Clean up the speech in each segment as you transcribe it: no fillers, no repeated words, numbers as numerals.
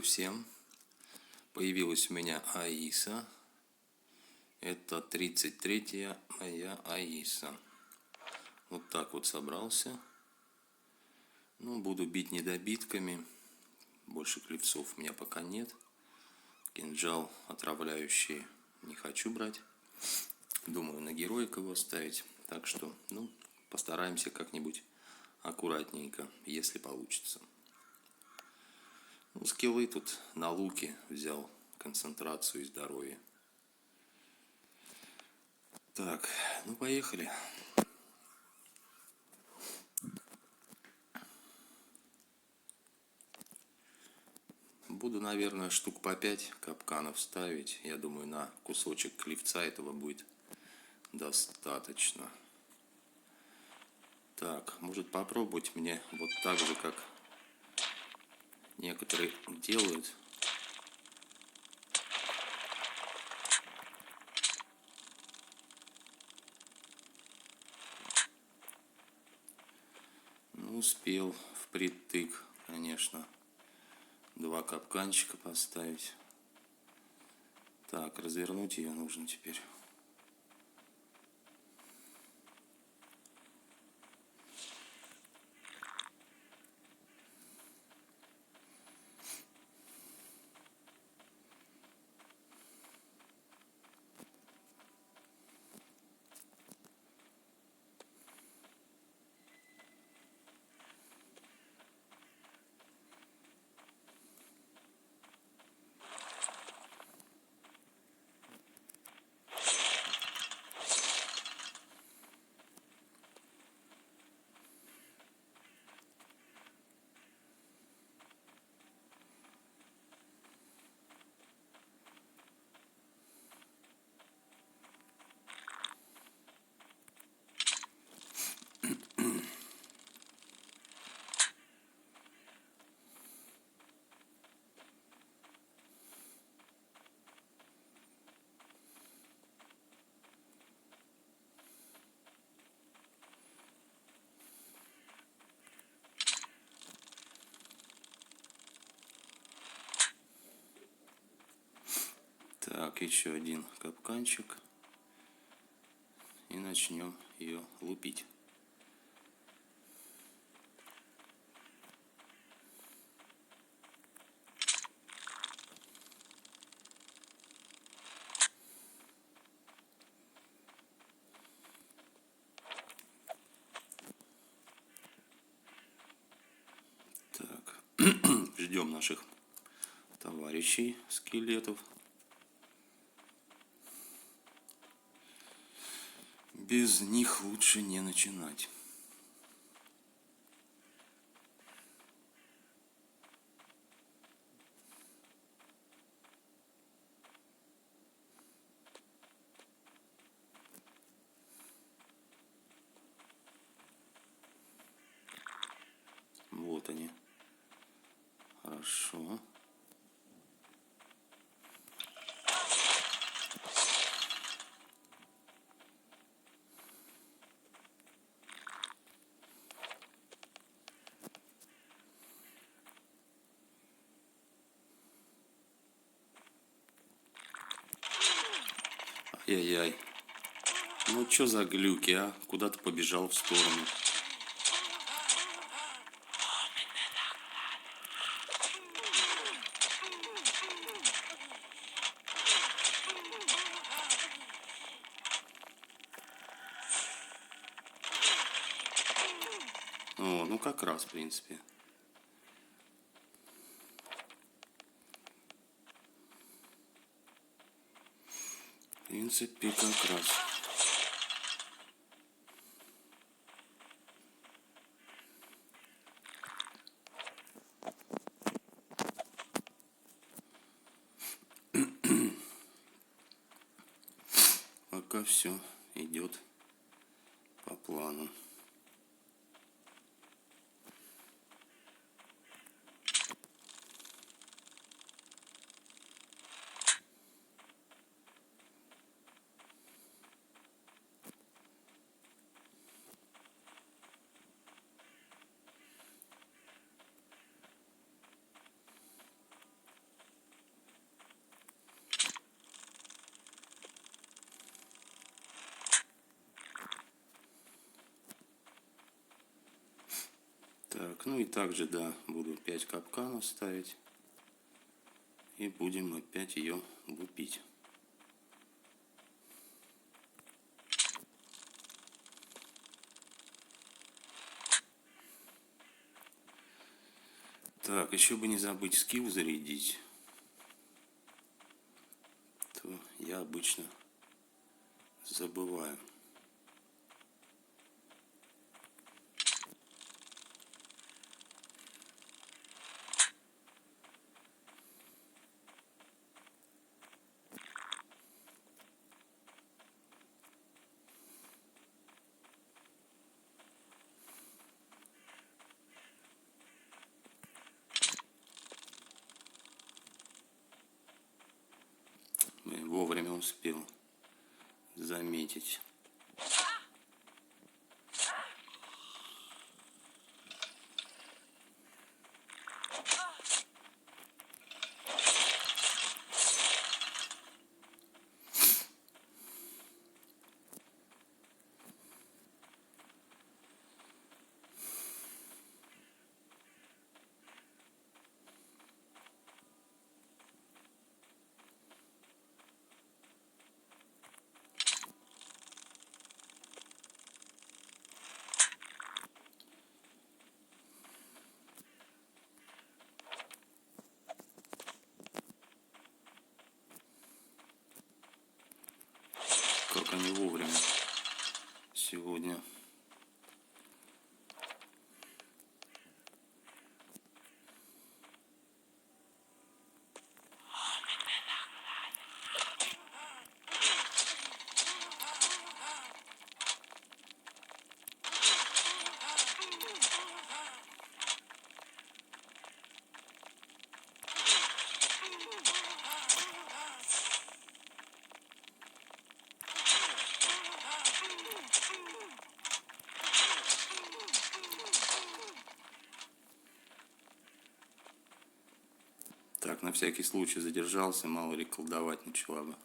всем! Появилась у меня Аиса. Это 33-я моя Аиса. Вот так вот собрался. Ну, буду бить недобитками. Больше клевцов у меня пока нет. Кинжал отравляющий не хочу брать. Думаю, на героика его ставить. Так что, постараемся как-нибудь аккуратненько, если получится. Скиллы тут на луке взял, концентрацию и здоровье. Так, поехали. Буду, наверное, штук по 5 капканов ставить. Я думаю, на кусочек клевца этого будет достаточно. Так, может попробовать мне вот так же, как некоторые делают. Успел впритык, конечно, 2 капканчика поставить. Так, развернуть ее нужно теперь. Так, еще один капканчик. И начнем ее лупить. Так, ждем наших товарищей скелетов. Без них лучше не начинать. Вот они. Хорошо. Ай-яй-яй. Чё за глюки, а? Куда-то побежал в сторону. О, как раз, в принципе. В принципе, как раз. Пока все идет по плану. Так, ну и также, да, буду 5 капканов ставить. И будем опять ее лупить. Так, еще бы не забыть скилл зарядить. То я обычно забываю. Вовремя успел заметить. Как они вовремя сегодня. Так, на всякий случай задержался, мало ли колдовать начала бы.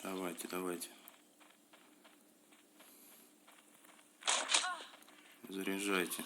Давайте, давайте. Заряжайте.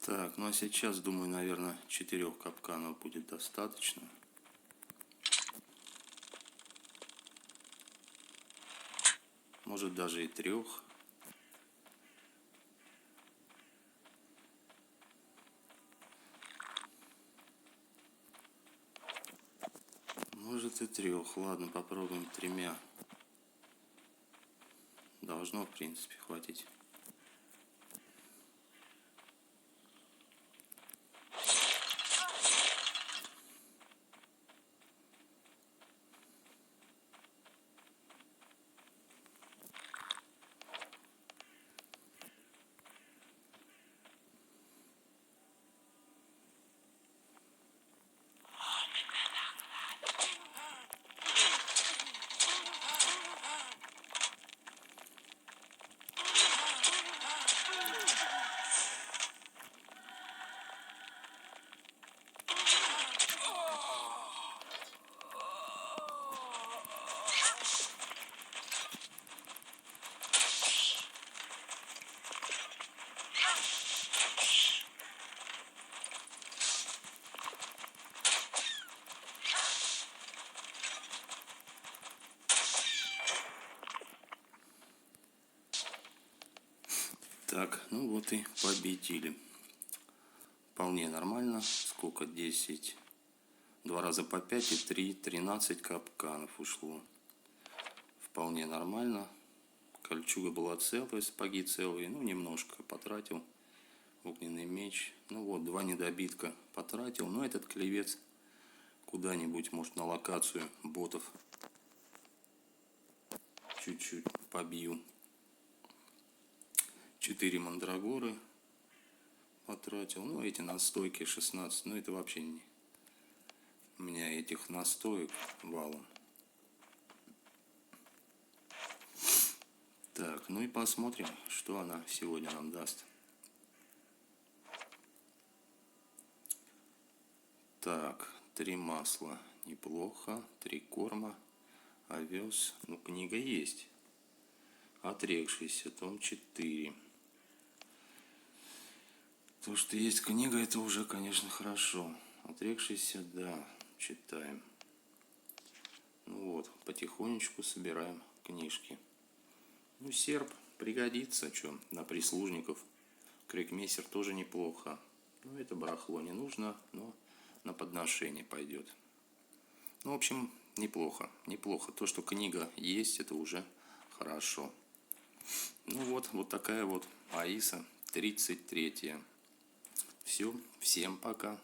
Так, ну а сейчас, думаю, наверное, 4 капканов будет достаточно. Может, даже и 3. Может и 3. Ладно, попробуем 3. Должно, в принципе, хватить. Так, ну вот и победили. Вполне нормально. Сколько? 10. 2 раза по 5 и 3. 13 капканов ушло. Вполне нормально. Кольчуга была целая, сапоги целые. Ну, немножко потратил. Огненный меч. Ну вот, 2 недобитка потратил. Но этот клевец куда-нибудь, может, на локацию ботов чуть-чуть побью. 4 мандрагоры потратил. Ну, эти настойки 16. Ну, это вообще не... У меня этих настоек валом. Так, ну и посмотрим, что она сегодня нам даст. Так, 3 масла. Неплохо. 3 корма. Овес. Ну, книга есть. Отрекшийся. Том 4. То, что есть книга, это уже, конечно, хорошо. Отрекшийся, да, читаем. Ну вот, потихонечку собираем книжки. Ну, серп пригодится, что, на прислужников. Крикмейстер тоже неплохо. Ну, это барахло не нужно, но на подношение пойдет. Ну, в общем, неплохо. Неплохо. То, что книга есть, это уже хорошо. Ну вот такая вот Аиса 33. Все, всем пока.